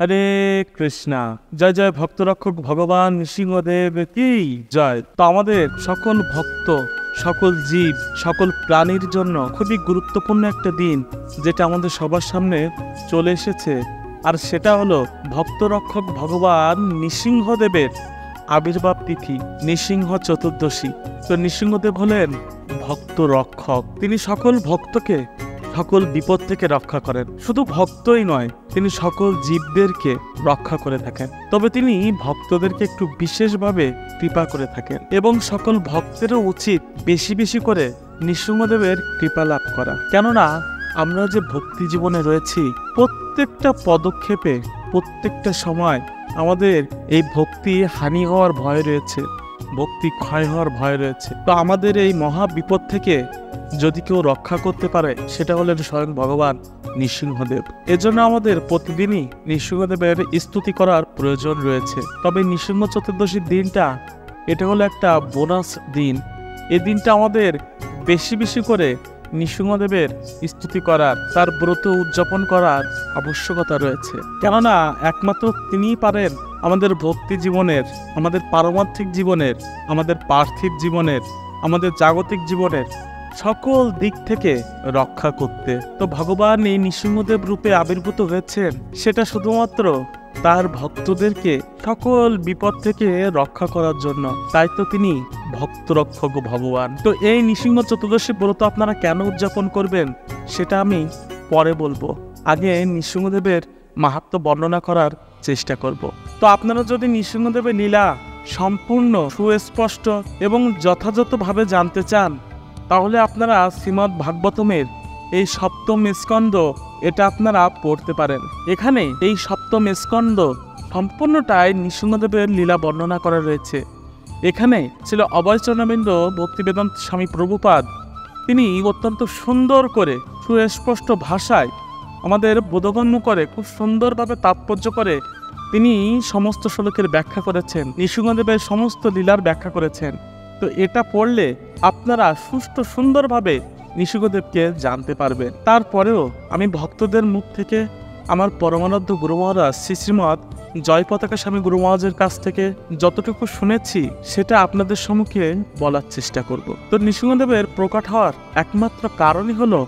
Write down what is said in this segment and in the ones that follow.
হরে কৃষ্ণা। জয় জয় ভক্তরক্ষক ভগবান নৃসিংহদেব কি জয়। তো আমাদের সকল ভক্ত, সকল জীব, সকল প্রাণীর জন্য খুবই গুরুত্বপূর্ণ একটা দিন যেটা আমাদের সবার সামনে চলে এসেছে, আর সেটা হলো ভক্তরক্ষক ভগবান নৃসিংহদেবের আবির্ভাব তিথি, নৃসিংহ চতুর্দশী। তো নৃসিংহদেব হলেন ভক্ত রক্ষক। তিনি সকল ভক্তকে সকল বিপদ থেকে রক্ষা করেন। শুধু ভক্তই নয়, তিনি সকল জীবদেরকে রক্ষা করে থাকেন। তবে তিনি ভক্তদেরকে একটু বিশেষভাবে কৃপা করে থাকেন এবং সকল ভক্তেরও উচিত বেশি বেশি করে নৃসিংহদেবের কৃপা লাভ করা। কেননা আমরা যে ভক্তি জীবনে রয়েছি, প্রত্যেকটা পদক্ষেপে, প্রত্যেকটা সময় আমাদের এই ভক্তি হানি হওয়ার ভয় রয়েছে, ভক্তি ক্ষয় হওয়ার ভয় রয়েছে। তো আমাদের এই মহা বিপদ থেকে যদি কেউ রক্ষা করতে পারে, সেটা হলেন স্বয়ং ভগবান নৃসিংহদেব। এজন্য আমাদের প্রতিদিনই নৃসিংহদেবের স্তুতি করার প্রয়োজন রয়েছে। তবে নৃসিংহ চতুর্দশীর দিনটা, এটা হলো একটা বোনাস দিন। এই দিনটা আমাদের বেশি বেশি করে নৃসিংহদেবের স্তুতি করার, তার ব্রত উদযাপন করার আবশ্যকতা রয়েছে। কেননা একমাত্র তিনিই পারেন আমাদের ভক্তি জীবনের, আমাদের পারমার্থিক জীবনের, আমাদের পার্থিব জীবনের, আমাদের জাগতিক জীবনের সকল দিক থেকে রক্ষা করতে। তো ভগবান এই নৃসিংহদেব রূপে আবির্ভূত হয়েছেন, সেটা শুধুমাত্র তার ভক্তদেরকে সকল বিপদ থেকে রক্ষা করার জন্য। তাই তো তিনি ভক্তরক্ষক ভগবান। তো এই নৃসিংহ চতুর্দশী ব্রত আপনারা কেন উদযাপন করবেন সেটা আমি পরে বলবো। আগে নৃসিংহদেবের মাহাত্ম্য বর্ণনা করার চেষ্টা করব। তো আপনারা যদি নৃসিংহদেবের লীলা সম্পূর্ণ, সুস্পষ্ট এবং যথাযথভাবে জানতে চান, তাহলে আপনারা শ্রীমদ্ ভাগবতমের এই সপ্তম স্কন্দ, এটা আপনারা পড়তে পারেন। এখানে এই সপ্তম স্কন্দ সম্পূর্ণটাই নৃসিংহদেবের লীলা বর্ণনা করা রয়েছে। এখানে ছিল অভয়চরণারবিন্দ ভক্তিবেদান্ত স্বামী প্রভুপাদ, তিনি অত্যন্ত সুন্দর করে সুস্পষ্ট ভাষায় আমাদের বোধগম্য করে, খুব সুন্দরভাবে তাৎপর্য করে তিনি সমস্ত শ্লোকের ব্যাখ্যা করেছেন, নৃসিংহদেবের সমস্ত লীলার ব্যাখ্যা করেছেন। তো এটা পড়লে আপনারা সুষ্ঠু সুন্দরভাবে নৃসিংহদেবকে জানতে পারবেন। তারপরেও আমি ভক্তদের মুখ থেকে আমার পরমানন্দ গুরু মহারাজ শ্রীমৎ জয় পতাকা স্বামী গুরু মহারাজের কাছ থেকে যতটুকু শুনেছি, সেটা আপনাদের সম্মুখে বলার চেষ্টা করব। তো নৃসিংহদেবের প্রকট হওয়ার একমাত্র কারণই হলো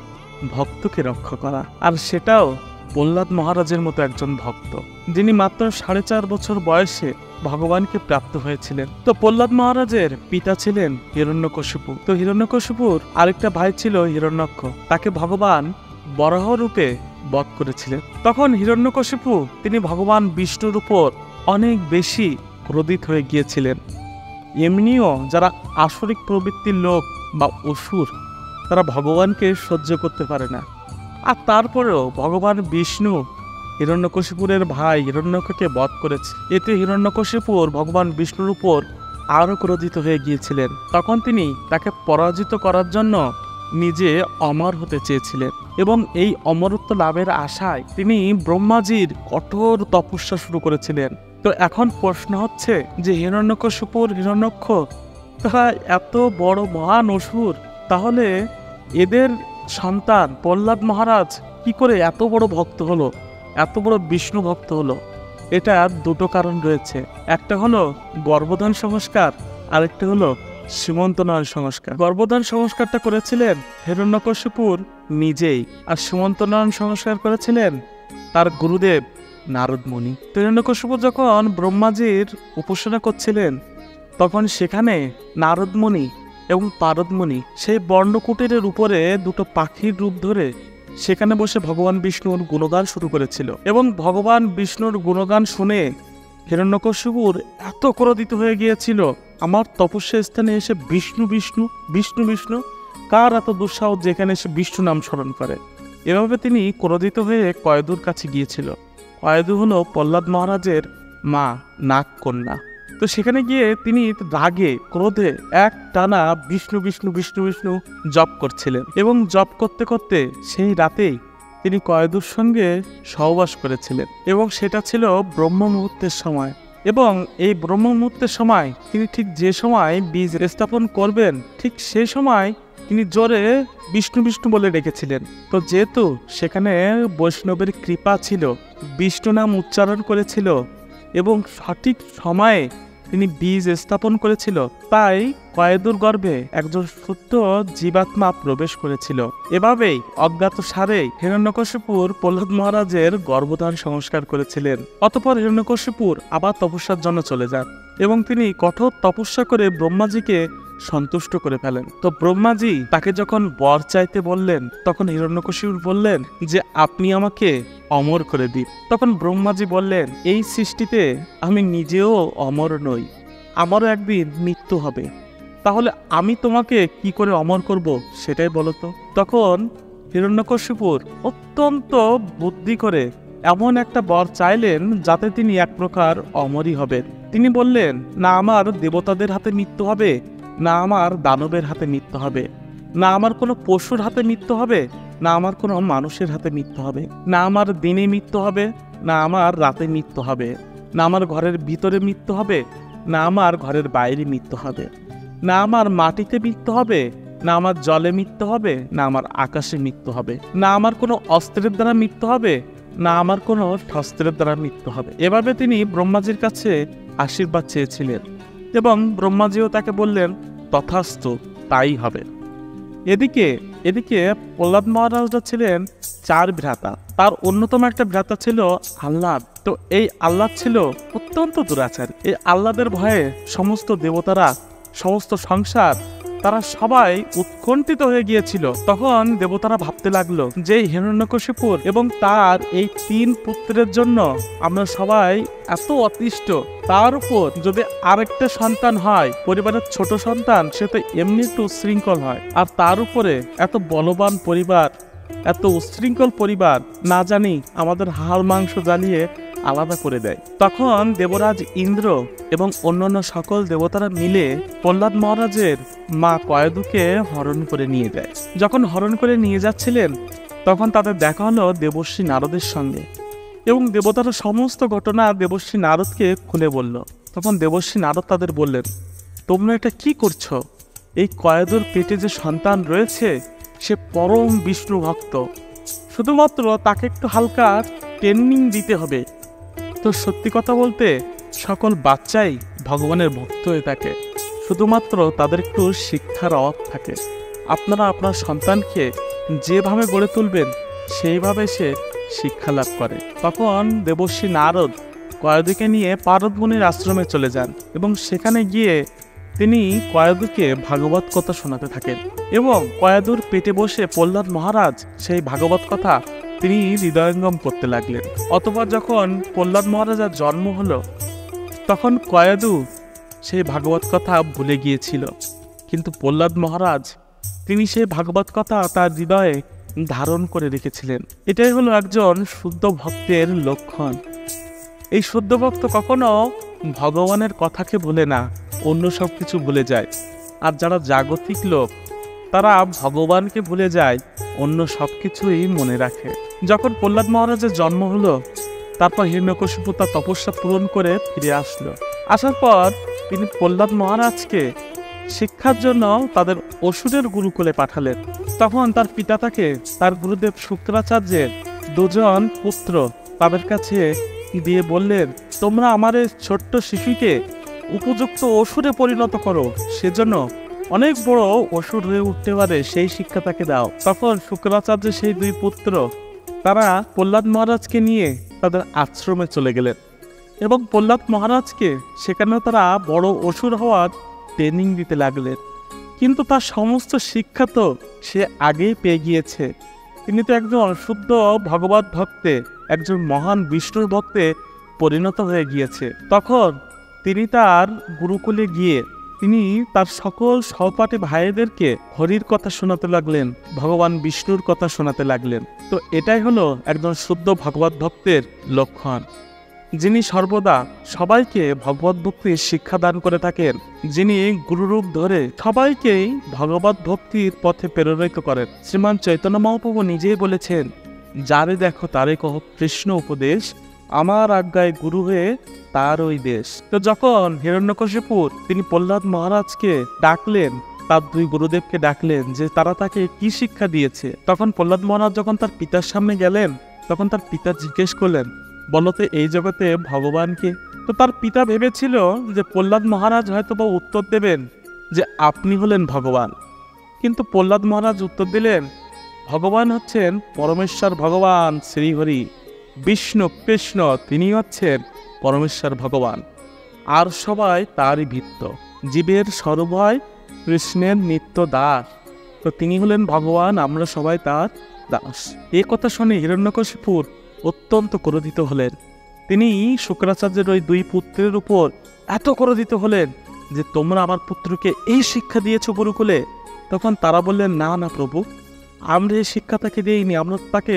ভক্তকে রক্ষা করা, আর সেটাও প্রহ্লাদ মহারাজের মতো একজন ভক্ত, যিনি মাত্র 4.5 বছর বয়সে ভগবানকে প্রাপ্ত হয়েছিলেন। তো প্রহ্লাদ মহারাজের পিতা ছিলেন হিরণ্যকশিপু। তো হিরণ্যকশিপুর আরেকটা ভাই ছিল হিরণ্যাক্ষ, তাকে ভগবান বরাহ রূপে বধ করেছিলেন। তখন হিরণ্যকশিপু তিনি ভগবান বিষ্ণুর উপর অনেক বেশি ক্রোধিত হয়ে গিয়েছিলেন। এমনিও যারা আসরিক প্রবৃত্তির লোক বা অসুর, তারা ভগবানকে সহ্য করতে পারে না। আর তারপরেও ভগবান বিষ্ণু হিরণ্যকশিপুরের ভাই হিরণ্যককে বধ করেছে। এতে হিরণ্যকশিপুর ভগবান বিষ্ণুর উপর আরও ক্রোধিত হয়ে গিয়েছিলেন। তখন তিনি তাকে পরাজিত করার জন্য নিজে অমর হতে চেয়েছিলেন এবং এই অমরত্ব লাভের আশায় তিনি ব্রহ্মাজির কঠোর তপস্যা শুরু করেছিলেন। তো এখন প্রশ্ন হচ্ছে যে হিরণ্যকশিপুর, হিরণ্যক্ষ, তারা এত বড় মহান অসুর, তাহলে এদের সন্তান প্রহ্লাদ মহারাজ কি করে এত বড় ভক্ত হলো, এত বড় বিষ্ণু ভক্ত হলো? এটা দুটো কারণ রয়েছে। একটা হলো গর্ভধান সংস্কার, আরেকটা হলো সীমন্তনয়ন সংস্কার। গর্ভধান সংস্কারটা করেছিলেন হিরণ্যকশিপুর নিজেই, আর সীমন্তনয়ন সংস্কার করেছিলেন তার গুরুদেব নারদ মুনি। হিরণ্যকশিপুর যখন ব্রহ্মাজির উপাসনা করছিলেন, তখন সেখানে নারদ মুনি এবং পারদ মুনি সেই বর্ণকুটিরের উপরে দুটো পাখির রূপ ধরে সেখানে বসে ভগবান বিষ্ণুর গুণগান শুরু করেছিল। এবং ভগবান বিষ্ণুর গুণগান শুনে হিরণ্যকশিপুর এত ক্রোধিত হয়ে গিয়েছিল, আমার তপস্যা স্থানে এসে বিষ্ণু বিষ্ণু বিষ্ণু বিষ্ণু, কার এত দুঃসাহস যেখানে এসে বিষ্ণু নাম স্মরণ করে। এভাবে তিনি ক্রোধিত হয়ে কয়েদুর কাছে গিয়েছিল। কয়েদু হলো প্রহ্লাদ মহারাজের মা, নাগ কন্যা। তো সেখানে গিয়ে তিনি রাগে ক্রোধে এক টানা বিষ্ণু বিষ্ণু বিষ্ণু বিষ্ণু জপ করছিলেন। এবং জপ করতে করতে সেই রাতেই তিনি কয়েদুর সঙ্গে সহবাস করেছিলেন, এবং সেটা ছিল ব্রহ্ম মুহূর্তের সময়। এবং এই ব্রহ্ম মুহূর্তের সময় তিনি ঠিক যে সময় বীজ স্থাপন করবেন, ঠিক সেই সময় তিনি জোরে বিষ্ণু বিষ্ণু বলে ডেকেছিলেন। তো যেহেতু সেখানে বৈষ্ণবের কৃপা ছিল, বিষ্ণু নাম উচ্চারণ করেছিল এবং সঠিক সময়ে তিনি বীজ স্থাপন করেছিল, তাই কয়েদুর গর্ভে একজন শুদ্ধ জীবাত্মা প্রবেশ করেছিল। এভাবেই অজ্ঞাত সারে হিরণ্যকশিপুর প্রহ্লাদ মহারাজের গর্ভধান সংস্কার করেছিলেন। অতঃপর হিরণ্যকশিপুর আবার তপস্যার জন্য চলে যান এবং তিনি কঠোর তপস্যা করে ব্রহ্মাজিকে সন্তুষ্ট করে ফেলেন। তো ব্রহ্মাজি তাকে যখন বর চাইতে বললেন, তখন হিরণ্যকশিপুর বললেন যে আপনি আমাকে অমর করে দিন। তখন ব্রহ্মাজি বললেন, এই সৃষ্টিতে আমি নিজেও অমর নই, আমারও একদিন মৃত্যু হবে, তাহলে আমি তোমাকে কি করে অমর করব সেটাই বলো তো। তখন হিরণ্যকশিপুর অত্যন্ত বুদ্ধি করে এমন একটা বর চাইলেন যাতে তিনি এক প্রকার অমরই হবেন। তিনি বললেন, না আমার দেবতাদের হাতে মৃত্যু হবে, না আমার দানবের হাতে মৃত্যু হবে, না আমার কোনো পশুর হাতে মৃত্যু হবে, না আমার কোনো মানুষের হাতে মৃত্যু হবে, না আমার দিনে মৃত্যু হবে, না আমার রাতে মৃত্যু হবে, না আমার ঘরের ভিতরে মৃত্যু হবে, না আমার ঘরের বাইরে মৃত্যু হবে, না আমার মাটিতে মৃত্যু হবে, না আমার জলে মৃত্যু হবে, না আমার আকাশে মৃত্যু হবে, না আমার কোনো অস্ত্রের দ্বারা মৃত্যু হবে, না আমার কোনো শস্ত্রের দ্বারা মৃত্যু হবে। এভাবে তিনি ব্রহ্মাজির কাছে আশীর্বাদ চেয়েছিলেন এবং ব্রহ্মাজিও তাকে বললেন, তথাস্তু, তাই হবে। এদিকে প্রহ্লাদ মহারাজরা ছিলেন 4 ভ্রাতা। তার অন্যতম একটা ভ্রাতা ছিল আহ্লাদ। তো এই আহ্লাদ ছিল অত্যন্ত দুরাচারী। এই আহ্লাদের ভয়ে সমস্ত দেবতারা, সমস্ত সংসার, তারা সবাই উৎকণ্ঠিত হয়ে গিয়েছিল। তখন দেবতারা ভাবতে লাগলো যে হিরণ্যকশিপুর এবং তার এই 3 পুত্রের জন্য আমরা সবাই এত অতিষ্ঠ, তার উপর যদি আরেকটা সন্তান হয়, পরিবারের ছোট সন্তান, সে তো এমনি একটু উচ্ছৃঙ্খল হয়, আর তার উপরে এত বলবান পরিবার, এত উচ্ছৃঙ্খল পরিবার, না জানি আমাদের হাড় মাংস জ্বালিয়ে আলাদা করে দেয়। তখন দেবরাজ ইন্দ্র এবং অন্যান্য সকল দেবতারা মিলে প্রহ্লাদ মহারাজের মা কয়েদুকে হরণ করে নিয়ে যায়। যখন হরণ করে নিয়ে যাচ্ছিলেন, তখন তাদের দেখা হলো দেবর্ষি নারদের সঙ্গে এবং দেবতারা সমস্ত ঘটনা দেবর্ষি নারদকে খুলে বলল। তখন দেবর্ষি নারদ তাদের বললেন, তোমরা এটা কি করছো? এই কয়েদুর পেটে যে সন্তান রয়েছে সে পরম বিষ্ণু ভক্ত, শুধুমাত্র তাকে একটু হালকা ট্রেনিং দিতে হবে। তো সত্যি কথা বলতে সকল বাচ্চাই ভগবানের ভক্ত হয়ে থাকে, শুধুমাত্র তাদের একটু শিক্ষার অভাব থাকে। আপনারা আপনার সন্তানকে যেভাবে গড়ে তুলবেন সেইভাবে সে শিক্ষা লাভ করে। তখন দেবর্ষি নারদ কয়েদুকে নিয়ে পারদ মুনির আশ্রমে চলে যান এবং সেখানে গিয়ে তিনি কয়েদুকে ভাগবত কথা শোনাতে থাকেন এবং কয়েদুর পেটে বসে প্রহ্লাদ মহারাজ সেই ভাগবত কথা তিনি হৃদয়ঙ্গম করতে লাগলেন। অতঃপর যখন প্রহ্লাদ মহারাজার জন্ম হলো, তখন কয়েদু সেই ভাগবত কথা ভুলে গিয়েছিল, কিন্তু প্রহ্লাদ মহারাজ তিনি সেই ভাগবত কথা তার হৃদয়ে ধারণ করে রেখেছিলেন। এটাই হলো একজন শুদ্ধ ভক্তের লক্ষণ। এই শুদ্ধ ভক্ত কখনো ভগবানের কথাকে ভুলে না, অন্য সব কিছু ভুলে যায়। আর যারা জাগতিক লোক, তারা ভগবানকে ভুলে যায়, অন্য সব কিছুই মনে রাখে। যখন প্রহ্লাদ মহারাজের জন্ম হলো, তারপর হিরণ্যকশিপু তার তপস্যা পূরণ করে ফিরে আসলো। আসার পর তিনি প্রহ্লাদ মহারাজকে শিক্ষার জন্য তাদের অসুরের গুরুকুলে পাঠালেন। তখন তার পিতা তাকে তার গুরুদেব শুক্রাচার্যের 2 জন পুত্র তাদের কাছে দিয়ে বললেন, তোমরা আমার এই ছোট্ট শিশুকে উপযুক্ত অসুরে পরিণত করো, সেজন্য অনেক বড় অসুর হয়ে উঠতে পারে সেই শিক্ষা তাকে দাও। তখন শুক্রাচার্যের সেই 2 পুত্র তারা প্রহ্লাদ মহারাজকে নিয়ে তাদের আশ্রমে চলে গেলেন এবং প্রহ্লাদ মহারাজকে সেখানেও তারা বড় অসুর হওয়ার ট্রেনিং দিতে লাগলেন। কিন্তু তার সমস্ত শিক্ষা তো সে আগেই পেয়ে গিয়েছে। তিনি তো একজন শুদ্ধ ভগবত ভক্তে, একজন মহান বিষ্ণুর ভক্তে পরিণত হয়ে গিয়েছে। তখন তিনি তার গুরুকুলে গিয়ে তিনি তার সকল সহপাঠী ভাইদেরকে হরির কথা শোনাতে লাগলেন, ভগবান বিষ্ণুর কথা শোনাতে লাগলেন। তো এটাই হলো একজন শুদ্ধ ভগবত ভক্তের লক্ষণ, যিনি সর্বদা সবাইকে ভগবত ভক্তির শিক্ষা দান করে থাকেন, যিনি গুরুরূপ ধরে সবাইকেই ভগবত ভক্তির পথে প্রেরিত করেন। শ্রীমান চৈতন্য মহাপ্রভু নিজেই বলেছেন, যারে দেখো তারে কহ কৃষ্ণ উপদেশ, আমার আজ্ঞায় গুরু হয়ে তার ওই দেশ। তো যখন হিরণ্যকশিপুর তিনি প্রহ্লাদ মহারাজকে ডাকলেন তার দুই গুরুদেবকে ডাকলেন যে তারা তাকে কি শিক্ষা দিয়েছে। তখন প্রহ্লাদ মহারাজ যখন তার পিতার সামনে গেলেন, তখন তার পিতা জিজ্ঞেস করলেন, বলতে এই জগতে ভগবানকে? তো তার পিতা ভেবেছিল যে প্রহ্লাদ মহারাজ হয়তো বা উত্তর দেবেন যে আপনি হলেন ভগবান। কিন্তু প্রহ্লাদ মহারাজ উত্তর দিলেন, ভগবান হচ্ছেন পরমেশ্বর ভগবান শ্রীহরি, বিষ্ণু কৃষ্ণ তিনি হচ্ছেন পরমেশ্বর ভগবান, আর সবাই তারই ভিত্ত। জীবের সর্বভয় কৃষ্ণের নিত্য দাস, তো তিনি হলেন ভগবান, আমরা সবাই তার দাস। এ কথা শুনে হিরণ্যকশিপুর অত্যন্ত ক্রোধিত হলেন। তিনি শুক্রাচার্যের ওই দুই পুত্রের উপর এত ক্রোধিত হলেন যে তোমরা আমার পুত্রকে এই শিক্ষা দিয়েছ গুরুকুলে। তখন তারা বললেন, না না প্রভু, আমরা এই শিক্ষা তাকে দিইনি, আমরা তাকে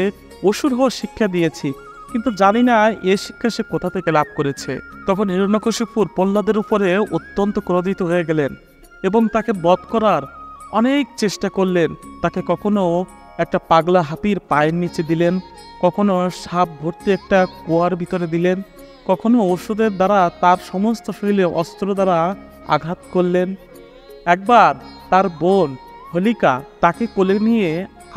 অসুর হওয়ার শিক্ষা দিয়েছি, কিন্তু জানি না এ শিক্ষা সে কোথা থেকে লাভ করেছে। তখন হিরণ্যকশিপুর প্রহ্লাদের উপরে অত্যন্ত ক্রোধিত হয়ে গেলেন এবং তাকে বধ করার অনেক চেষ্টা করলেন। তাকে কখনো একটা পাগলা হাতির পায়ের নিচে দিলেন, কখনো সাপ ভর্তি একটা কুয়ার ভিতরে দিলেন, কখনো ওষুধের দ্বারা তার সমস্ত শরীরে অস্ত্র দ্বারা আঘাত করলেন। একবার তার বোন হোলিকা তাকে কোলে নিয়ে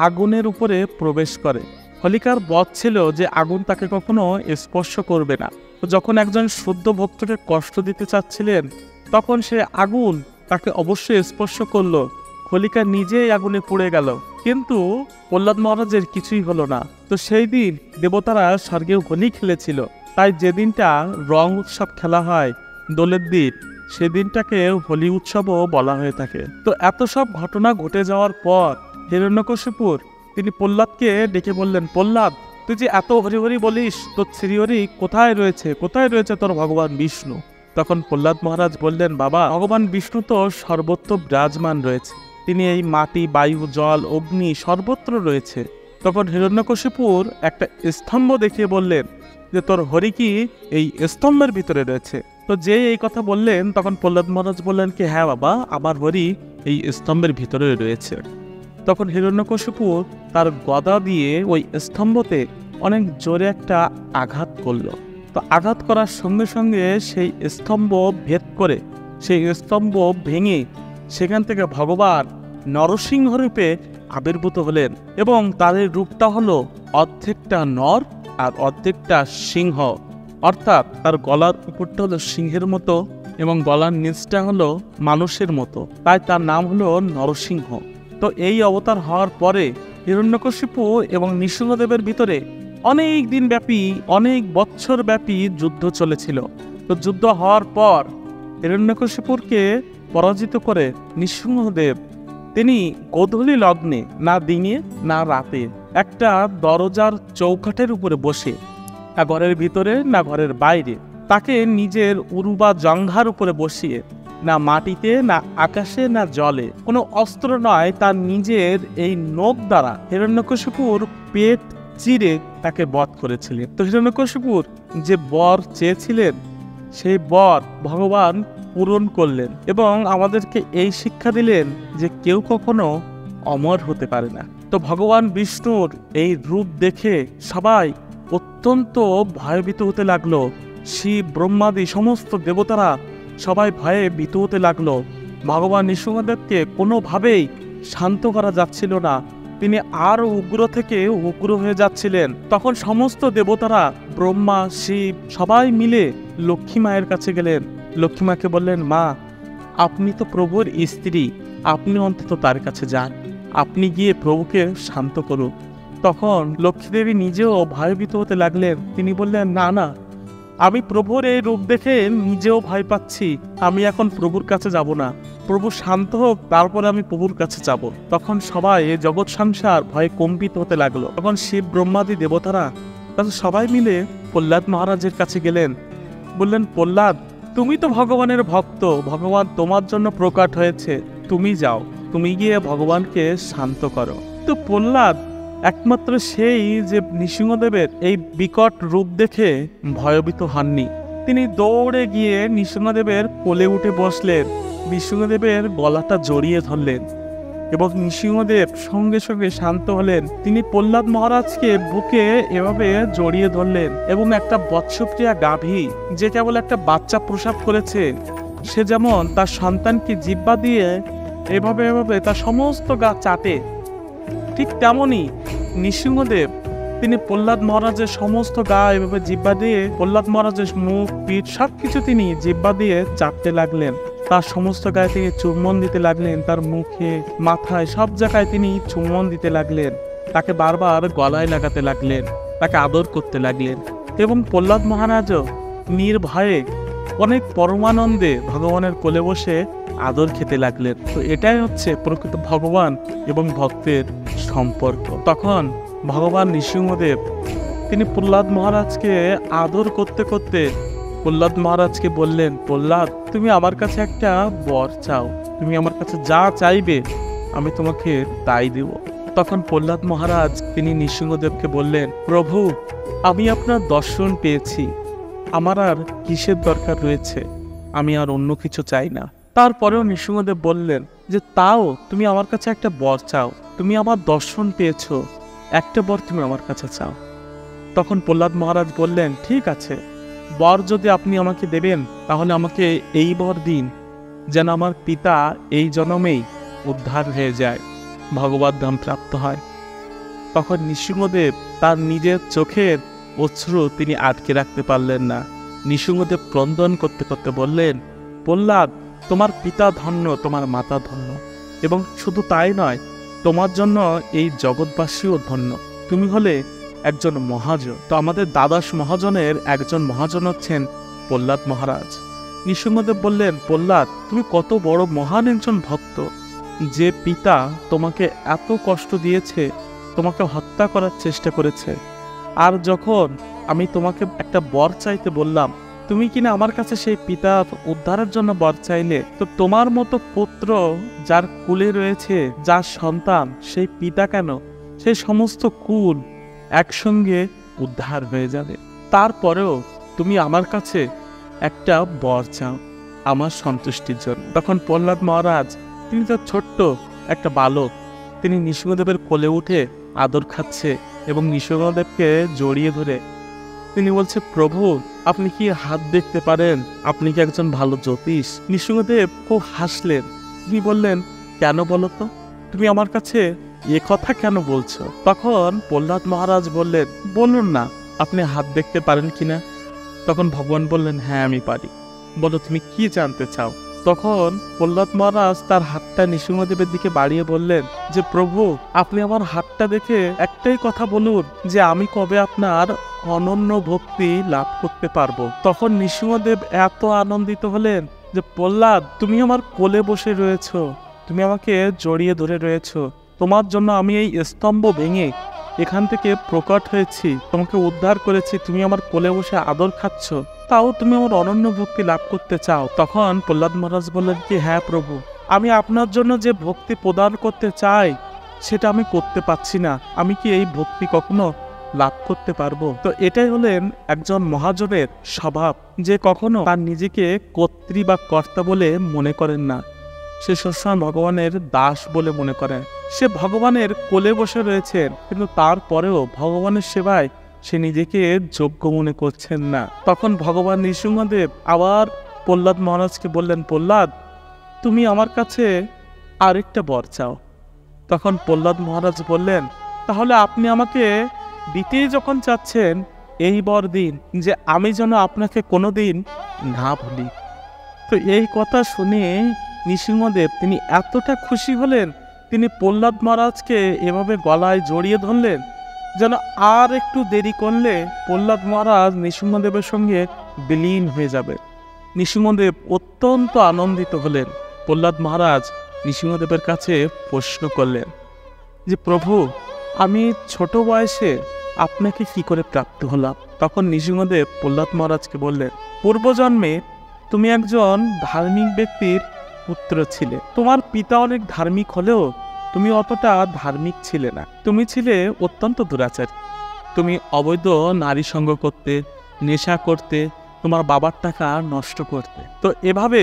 আগুনের উপরে প্রবেশ করে। হোলিকার বধ ছিল যে আগুন তাকে কখনো স্পর্শ করবে না। তো যখন একজন শুদ্ধ ভক্তকে কষ্ট দিতে চাচ্ছিলেন, তখন সে আগুন তাকে অবশ্যই স্পর্শ করলো। হোলিকা নিজেই আগুনে পুড়ে গেল, কিন্তু প্রহ্লাদ মহারাজের কিছুই হলো না। তো সেই দিন দেবতারা স্বর্গেও হোলি খেলেছিল, তাই যেদিনটা রং উৎসব খেলা হয় দোলের দিন, সেদিনটাকে হোলি উৎসবও বলা হয়ে থাকে। তো এত সব ঘটনা ঘটে যাওয়ার পর হিরণ্যকশিপুর তিনি প্রহ্লাদকে ডেকে বললেন, প্রহ্লাদ, তুই যে এত হরি হরি বলিস, তোর শ্রীহরি কোথায় রয়েছে, কোথায় রয়েছে তোর ভগবান বিষ্ণু? তখন প্রহ্লাদ মহারাজ বললেন, বাবা, ভগবান বিষ্ণু তো সর্বত্র বিরাজমান রয়েছে, তিনি এই মাটি, বায়ু, জল, অগ্নি সর্বত্র রয়েছে। তখন হিরণ্যকশিপুর একটা স্তম্ভ দেখিয়ে বললেন যে তোর হরি কি এই স্তম্ভের ভিতরে রয়েছে? তো যে এই কথা বললেন, তখন প্রহ্লাদ মহারাজ বললেন কি, হ্যাঁ বাবা, আমার হরি এই স্তম্ভের ভিতরে রয়েছে। তখন হিরণ্যকশিপুর তার গদা দিয়ে ওই স্তম্ভতে অনেক জোরে একটা আঘাত করলো। তো আঘাত করার সঙ্গে সঙ্গে সেই স্তম্ভ ভেদ করে, সেই স্তম্ভ ভেঙে সেখান থেকে ভগবান নরসিংহ রূপে আবির্ভূত হলেন। এবং তাদের রূপটা হলো অর্ধেকটা নর আর অর্ধেকটা সিংহ, অর্থাৎ তার গলার উপরটা হলো সিংহের মতো এবং গলার নিচটা হলো মানুষের মতো, তাই তার নাম হলো নরসিংহ। তো এই অবতার হওয়ার পরে হিরণ্যকশিপু এবং নৃসিংহদেবের ভিতরে অনেক দিন ব্যাপী, অনেক বছর ব্যাপী যুদ্ধ চলেছিল। তো যুদ্ধ হওয়ার পর হিরণ্যকশিপুরকে পরাজিত করে নৃসিংহদেব তিনি গোধূলি লগ্নে, না দিনে না রাতে, একটা দরজার চৌকাঠের উপরে বসে, না ঘরের ভিতরে না ঘরের বাইরে, তাকে নিজের উরু বা জঙ্ঘার উপরে বসিয়ে, না মাটিতে না আকাশে না জলে, কোনো অস্ত্র নয়, তার নিজের এই নখ দ্বারা হিরণ্যকশিপুর পেট চিরে তাকে বধ করেছিলেন। তো হিরণ্যকশিপুর যে বর চেয়েছিলেন, সেই বর ভগবান পূরণ করলেন এবং আমাদেরকে এই শিক্ষা দিলেন যে কেউ কখনো অমর হতে পারে না। তো ভগবান বিষ্ণুর এই রূপ দেখে সবাই অত্যন্ত ভয়ভীত হতে লাগলো। শিব, ব্রহ্মাদি সমস্ত দেবতারা সবাই ভয়ে ভীত হতে লাগলো। ভগবান নৃসিংহদেবকে কোনোভাবেই শান্ত করা যাচ্ছিল না, তিনি আরো উগ্র থেকে উগ্র হয়ে যাচ্ছিলেন। তখন সমস্ত দেবতারা, ব্রহ্মা, শিব সবাই মিলে লক্ষ্মী মায়ের কাছে গেলেন। লক্ষ্মী মাকে বললেন, মা, আপনি তো প্রভুর স্ত্রী, আপনি অন্তত তার কাছে যান, আপনি গিয়ে প্রভুকে শান্ত করুন। তখন লক্ষ্মীদেবী নিজেও ভয়ভীত হতে লাগলেন। তিনি বললেন, না না, আমি প্রভুর এই রূপ দেখে নিজেও ভয় পাচ্ছি, আমি এখন প্রভুর কাছে যাব না, প্রভু শান্ত হোক, তারপরে আমি প্রভুর কাছে যাব। তখন সবাই এই জগৎ সংসার ভয়ে কম্পিত হতে লাগলো। তখন শিব, ব্রহ্মাদি দেবতারা তারা সবাই মিলে প্রহ্লাদ মহারাজের কাছে গেলেন। বললেন, প্রহ্লাদ, তুমি তো ভগবানের ভক্ত, ভগবান তোমার জন্য প্রকট হয়েছে, তুমি যাও, তুমি গিয়ে ভগবানকে শান্ত করো। তো প্রহ্লাদ একমাত্র সেই যে নৃসিংহদেবের এই বিকট রূপ দেখে ভয়ভীত হননি। তিনি দৌড়ে গিয়ে নৃসিংহদেবের কোলে উঠে বসলেন, নৃসিংহদেবের গলাটা জড়িয়ে ধরলেন এবং নৃসিংহদেব সঙ্গে সঙ্গে শান্ত হলেন। তিনি প্রহ্লাদ মহারাজকে বুকে এভাবে জড়িয়ে ধরলেন এবং একটা বৎসপ্রিয়া গাভী, যে কেবল একটা বাচ্চা প্রসব করেছে, সে যেমন তার সন্তানকে জিহ্বা দিয়ে এভাবে এভাবে তার সমস্ত গা চাটে। ঠিক তেমনই নৃসিংহদেব তিনি প্রহ্লাদ মহারাজের সমস্ত গা এভাবে জিহ্বা দিয়ে প্রহ্লাদ মহারাজের মুখ পিঠ সবকিছু তিনি জিহ্বা দিয়ে চাটতে লাগলেন। তার সমস্ত গায়ে থেকে চুম্বন দিতে লাগলেন, তার মুখে মাথায় সব জায়গায় তিনি চুম্বন দিতে লাগলেন, তাকে বারবার গলায় লাগাতে লাগলেন, তাকে আদর করতে লাগলেন। এবং প্রহ্লাদ মহারাজও নির্ভয়ে অনেক পরমানন্দে ভগবানের কোলে বসে আদর খেতে লাগলেন। তো এটাই হচ্ছে প্রকৃত ভগবান এবং ভক্তের সম্পর্ক। তখন ভগবান নৃসিংহদেব তিনি প্রহ্লাদ মহারাজকে আদর করতে করতে প্রহ্লাদ মহারাজকে বললেন, প্রহ্লাদ তুমি আমার কাছে একটা বর চাও, তুমি আমার কাছে যা চাইবে আমি তোমাকে তাই দেব। তখন প্রহ্লাদ মহারাজ তিনি নৃসিংহদেবকে বললেন, প্রভু আমি আপনার দর্শন পেয়েছি, আমার আর কিসের দরকার রয়েছে, আমি আর অন্য কিছু চাই না। তারপরেও নৃসিংহদেব বললেন যে তাও তুমি আমার কাছে একটা বর চাও, তুমি আমার দর্শন পেয়েছো, একটা বর তুমি আমার কাছে চাও। তখন প্রহ্লাদ মহারাজ বললেন, ঠিক আছে, বর যদি আপনি আমাকে দেবেন তাহলে আমাকে এই বর দিন যেন আমার পিতা এই জন্মেই উদ্ধার হয়ে যায়, ভগবত ধাম প্রাপ্ত হয়। তখন নৃসিংহদেব তার নিজের চোখের অশ্রু তিনি আটকে রাখতে পারলেন না। নৃসিংহদেব ক্রন্দন করতে করতে বললেন, প্রহ্লাদ তোমার পিতা ধন্য, তোমার মাতা ধন্য, এবং শুধু তাই নয়, তোমার জন্য এই জগৎবাসীও ধন্য। তুমি হলে একজন মহাজন। তো আমাদের দ্বাদশ মহাজনের একজন মহাজন হচ্ছেন প্রহ্লাদ মহারাজ। নৃসিংহদেব বললেন, প্রহ্লাদ তুমি কত বড় মহান একজন ভক্ত, যে পিতা তোমাকে এত কষ্ট দিয়েছে, তোমাকে হত্যা করার চেষ্টা করেছে, আর যখন আমি তোমাকে একটা বর চাইতে বললাম, তুমি কিনা আমার কাছে সেই পিতা উদ্ধারের জন্য বর চাইলে, তো তোমার মতো পুত্র যার কুলে রয়েছে, যার সন্তান, সেই পিতা কেন, সেই সমস্ত কুল একসঙ্গে উদ্ধার হয়ে যাবে। তারপরেও তুমি আমার কাছে একটা বর চাও আমার সন্তুষ্টির জন্য। তখন প্রহ্লাদ মহারাজ তিনি তো ছোট্ট একটা বালক, তিনি নৃসিংহদেবের কোলে উঠে আদর খাচ্ছে এবং নৃসিংহদেবকে জড়িয়ে ধরে তিনি বলছে, প্রভু আপনি কি হাত দেখতে পারেন, আপনি কি একজন ভালো জ্যোতিষ? নৃসিংহদেব খুব হাসলেন, তিনি বললেন, কেন বলো তো, তুমি আমার কাছে এ কথা কেন বলছো? তখন প্রহ্লাদ মহারাজ বললেন, বলুন না আপনি হাত দেখতে পারেন কিনা। তখন ভগবান বললেন, হ্যাঁ আমি পারি, বলো তুমি কি জানতে চাও। তখন প্রহ্লাদ মহারাজ তার হাতটা নৃসিংহদেবের দিকে বাড়িয়ে বললেন যে, প্রভু আপনি আমার হাতটা দেখে একটাই কথা বলুন যে আমি কবে আপনার অনন্য ভক্তি লাভ করতে পারবো। তখন নৃসিংহদেব এত আনন্দিত হলেন যে, প্রহ্লাদ তুমি আমার কোলে বসে রয়েছো, তুমি আমাকে জড়িয়ে ধরে রয়েছো, তোমার জন্য আমি এই স্তম্ভ ভেঙে এখান থেকে প্রকট হয়েছি, তোমাকে উদ্ধার করেছি, তুমি আমার কোলে বসে আদর খাচ্ছ, তাও তুমি আমার অনন্য ভক্তি লাভ করতে চাও। তখন প্রহ্লাদ মহারাজ বললেন কি, হ্যাঁ প্রভু, আমি আপনার জন্য যে ভক্তি প্রদান করতে চাই সেটা আমি করতে পারছি না, আমি কি এই ভক্তি কখনো লাভ করতে পারবো? তো এটাই হলেন একজন মহাজনের স্বভাব, যে কখনো তার নিজেকে কর্ত্রী বা কর্তা বলে মনে করেন না, সে সবসময় ভগবানের দাস বলে মনে করেন। সে ভগবানের কোলে বসে রয়েছেন, কিন্তু তারপরেও ভগবানের সেবায় সে নিজেকে যোগ্য মনে করছেন না। তখন ভগবান নৃসিংহদেব আবার প্রহ্লাদ মহারাজকে বললেন, প্রহ্লাদ তুমি আমার কাছে আরেকটা বর চাও। তখন প্রহ্লাদ মহারাজ বললেন, তাহলে আপনি আমাকে দিতেই যখন চাচ্ছেন, এই বর দিন যে আমি যেন আপনাকে কোনোদিন না ভুলি। তো এই কথা শুনে নৃসিংহদেব তিনি এতটা খুশি হলেন, তিনি প্রহ্লাদ মহারাজকে এভাবে গলায় জড়িয়ে ধরলেন যেন আর একটু দেরি করলে প্রহ্লাদ মহারাজ নৃসিংহদেবের সঙ্গে বিলীন হয়ে যাবে। নৃসিংহদেব অত্যন্ত আনন্দিত হলেন। প্রহ্লাদ মহারাজ নৃসিংহদেবের কাছে প্রশ্ন করলেন যে, প্রভু আমি ছোট বয়সে আপনাকে কি করে প্রাপ্ত হলাম? তখন নৃসিংহদেব প্রহ্লাদ মহারাজকে বললেন, পূর্বজন্মে তুমি একজন ধার্মিক ব্যক্তির পুত্র ছিলে, তোমার পিতা অনেক ধার্মিক হলেও তুমি অতটা ধার্মিক ছিলে না, তুমি ছিলে অত্যন্ত দুরাচারী, তুমি অবৈধ নারী সঙ্গ করতে, নেশা করতে, তোমার বাবার টাকা নষ্ট করতে। তো এভাবে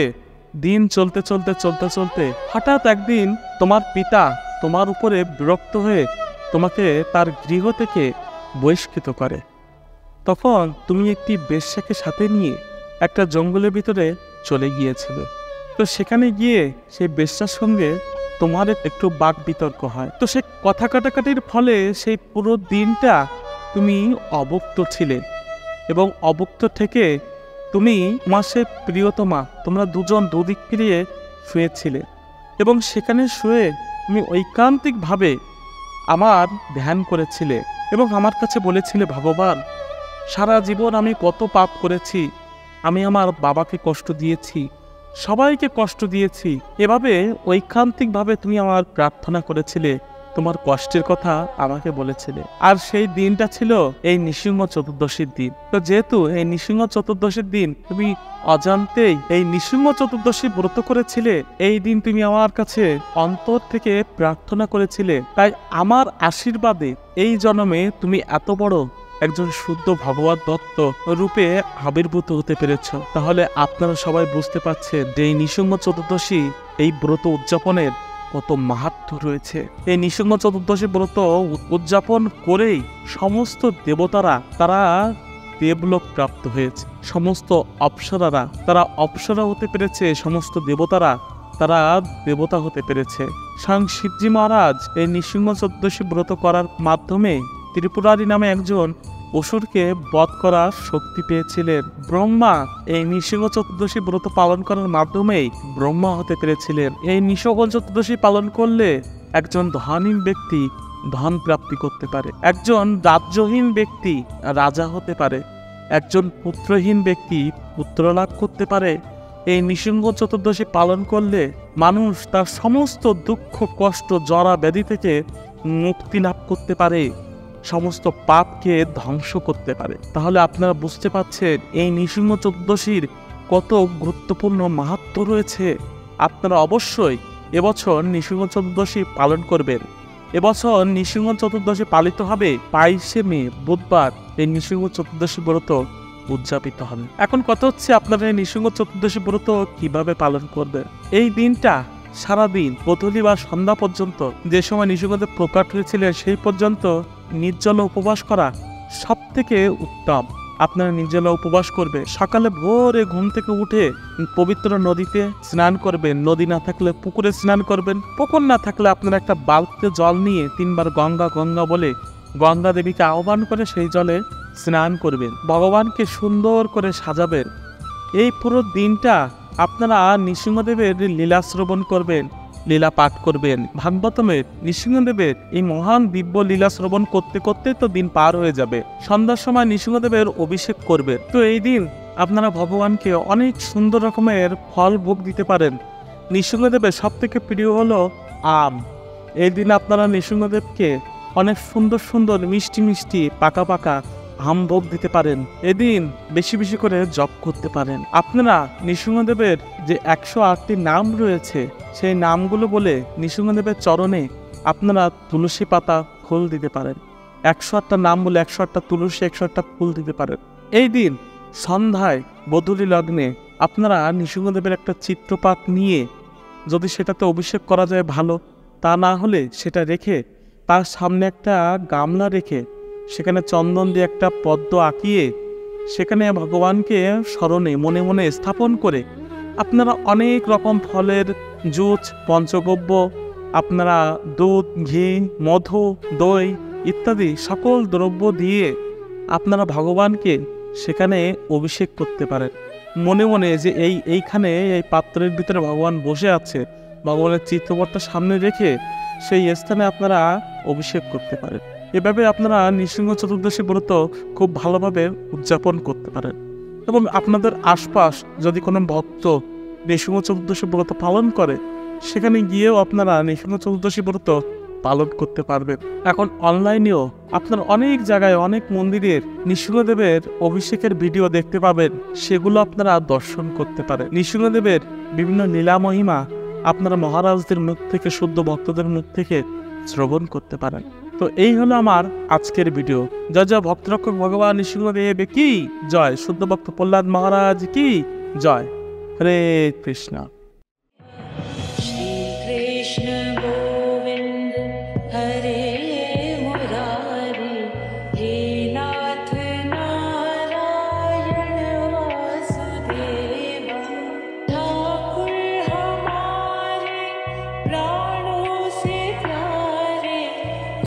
দিন চলতে চলতে চলতে চলতে হঠাৎ একদিন তোমার পিতা তোমার উপরে বিরক্ত হয়ে তোমাকে তার গৃহ থেকে বহিষ্কৃত করে। তখন তুমি একটি বেশ্যাকে সাথে নিয়ে একটা জঙ্গলের ভিতরে চলে গিয়েছিলে তো সেখানে গিয়ে সেই বেশ্যার সঙ্গে তোমার একটু বাক বিতর্ক হয়। তো সে কথা কাটাকাটির ফলে সেই পুরো দিনটা তুমি অভুক্ত ছিলে এবং অভুক্ত থেকে তুমি তোমার সে প্রিয়তমা তোমরা দুজন দুদিক ফিরিয়ে শুয়েছিলে এবং সেখানে শুয়ে তুমি ঐকান্তিকভাবে আমার ধ্যান করেছিলে এবং আমার কাছে বলেছিলে, ভগবান, সারা জীবন আমি কত পাপ করেছি, আমি আমার বাবাকে কষ্ট দিয়েছি, সবাইকে কষ্ট দিয়েছি। এভাবে ঐকান্তিকভাবে তুমি আমার প্রার্থনা করেছিলে, তোমার কষ্টের কথা আমাকে বলেছিলে। আর সেই দিনটা ছিল এই নৃসিংহ চতুর্দশীর দিন। তো যেহেতু এই নৃসিংহ চতুর্দশীর দিন তুমি অজান্তেই এই নৃসিংহ চতুর্দশী ব্রত করেছিলে, এই দিন তুমি আমার কাছে অন্তর থেকে প্রার্থনা করেছিলে, তাই আমার আশীর্বাদে এই জন্মে তুমি এত বড় একজন শুদ্ধ ভগবত দত্ত রূপে আবির্ভূত হতে পেরেছ। তাহলে আপনারা সবাই বুঝতে পারছেন যে এই নৃসিংহ চতুর্দশী এই ব্রত উদযাপনের কত মাহাত্ম্য রয়েছে। এই নৃসিংহ চতুর্দশী ব্রত উদযাপন করেই সমস্ত দেবতারা তারা দেবলোক প্রাপ্ত হয়েছে, সমস্ত অপ্সরারা তারা অপ্সরা হতে পেরেছে, সমস্ত দেবতারা তারা দেবতা হতে পেরেছে। স্বয়ং শিবজি মহারাজ এই নৃসিংহ চতুর্দশী ব্রত করার মাধ্যমে ত্রিপুরারি নামে একজন অসুরকে বধ করার শক্তি পেয়েছিলেন। ব্রহ্মা এই নৃসিংহ চতুর্দশী ব্রত পালন করার মাধ্যমেই ব্রহ্মা হতে পেরেছিলেন। এই নৃসিংহ চতুর্দশী পালন করলে একজন ধনহীন ব্যক্তি ধন প্রাপ্তি করতে পারে, একজন রাজ্যহীন ব্যক্তি রাজা হতে পারে, একজন পুত্রহীন ব্যক্তি পুত্র লাভ করতে পারে। এই নৃসিংহ চতুর্দশী পালন করলে মানুষ তার সমস্ত দুঃখ কষ্ট জরা ব্যাধি থেকে মুক্তি লাভ করতে পারে, সমস্ত পাপকে ধ্বংস করতে পারে। তাহলে আপনারা বুঝতে পারছেন এই নৃসিংহ চতুর্দশীর কত গুরুত্বপূর্ণ মাহাত্ম্য রয়েছে। আপনারা অবশ্যই এবছর নৃসিংহ চতুর্দশী পালন করবেন। এবছর নৃসিংহ চতুর্দশী পালিত হবে 22শে মে বুধবার। এই নৃসিংহ চতুর্দশী ব্রত উদযাপিত হবে। এখন কথা হচ্ছে আপনারা এই নৃসিংহ চতুর্দশী ব্রত কিভাবে পালন করবেন। এই দিনটা সারাদিন গোধূলি বা সন্ধ্যা পর্যন্ত, যে সময় নৃসিংহদেব প্রকট হয়েছিলেন সেই পর্যন্ত নির্জল উপবাস করা সব থেকে উত্তম। আপনারা নির্জলা উপবাস করবে, সকালে ভোরে ঘুম থেকে উঠে পবিত্র নদীতে স্নান করবেন, নদী না থাকলে পুকুরে স্নান করবেন, পুকুর না থাকলে আপনারা একটা বালতিতে জল নিয়ে 3 বার গঙ্গা গঙ্গা বলে গঙ্গা দেবীকে আহ্বান করে সেই জলে স্নান করবেন, ভগবানকে সুন্দর করে সাজাবেন। এই পুরো দিনটা আপনারা নৃসিংহদেবের লীলা শ্রবণ করবেন, লীলা পাঠ করবেন। ভাগবতমের নৃসিংহদেবের এই মহান দিব্য লীলা শ্রবণ করতে করতে তো দিন পার হয়ে যাবে। সন্ধ্যার সময় নৃসিংহদেবের অভিষেক করবেন। তো এই দিন আপনারা ভগবানকে অনেক সুন্দর রকমের ফল ভোগ দিতে পারেন। নৃসিংহদেবের সব থেকে প্রিয় হলো আম। এই দিন আপনারা নৃসিংহদেবকে অনেক সুন্দর সুন্দর মিষ্টি মিষ্টি পাকা পাকা আম ভোগ দিতে পারেন। এদিন বেশি বেশি করে জপ করতে পারেন। আপনারা নৃসিংহদেবের যে 108টি নাম রয়েছে সেই নামগুলো বলে নৃসিংহদেবের চরণে আপনারা তুলসী পাতা ফুল দিতে পারেন। 108টা নাম বলে 108টা তুলসী 108টা ফুল দিতে পারেন। এই দিন সন্ধ্যায় বদুলি লগ্নে আপনারা নৃসিংহদেবের একটা চিত্রপাট নিয়ে যদি সেটাতে অভিষেক করা যায় ভালো, তা না হলে সেটা রেখে তার সামনে একটা গামলা রেখে সেখানে চন্দন দিয়ে একটা পদ্ম আঁকিয়ে সেখানে ভগবানকে স্মরণে মনে মনে স্থাপন করে আপনারা অনেক রকম ফলের জুস, পঞ্চগব্য, আপনারা দুধ, ঘি, মধু, দই ইত্যাদি সকল দ্রব্য দিয়ে আপনারা ভগবানকে সেখানে অভিষেক করতে পারেন। মনে মনে যে এইখানে এই পাত্রের ভিতরে ভগবান বসে আছে, ভগবানের চিত্রপটটা সামনে রেখে সেই স্থানে আপনারা অভিষেক করতে পারেন। এভাবে আপনারা নৃসিংহ চতুর্দশী ব্রত খুব ভালোভাবে উদযাপন করতে পারেন। এবং আপনাদের আশপাশ যদি কোনো ভক্ত নৃসিংহ চতুর্দশী ব্রত পালন করে সেখানে গিয়েও আপনারা নৃসিংহ চতুর্দশী ব্রত পালন করতে পারবেন। এখন অনলাইনেও আপনারা অনেক জায়গায় অনেক মন্দিরের নৃসিংহদেবের অভিষেকের ভিডিও দেখতে পাবেন, সেগুলো আপনারা দর্শন করতে পারেন। নৃসিংহদেবের বিভিন্ন লীলা মহিমা আপনারা মহারাজদের মুখ থেকে, শুদ্ধ ভক্তদের মুখ থেকে শ্রবণ করতে পারেন। তো এই হলো আমার আজকের ভিডিও। জয় জয় ভক্তরক্ষক ভগবান নৃসিংহদেব কি জয়, শুদ্ধ ভক্ত প্রহ্লাদ মহারাজ কি জয়। হরে কৃষ্ণ।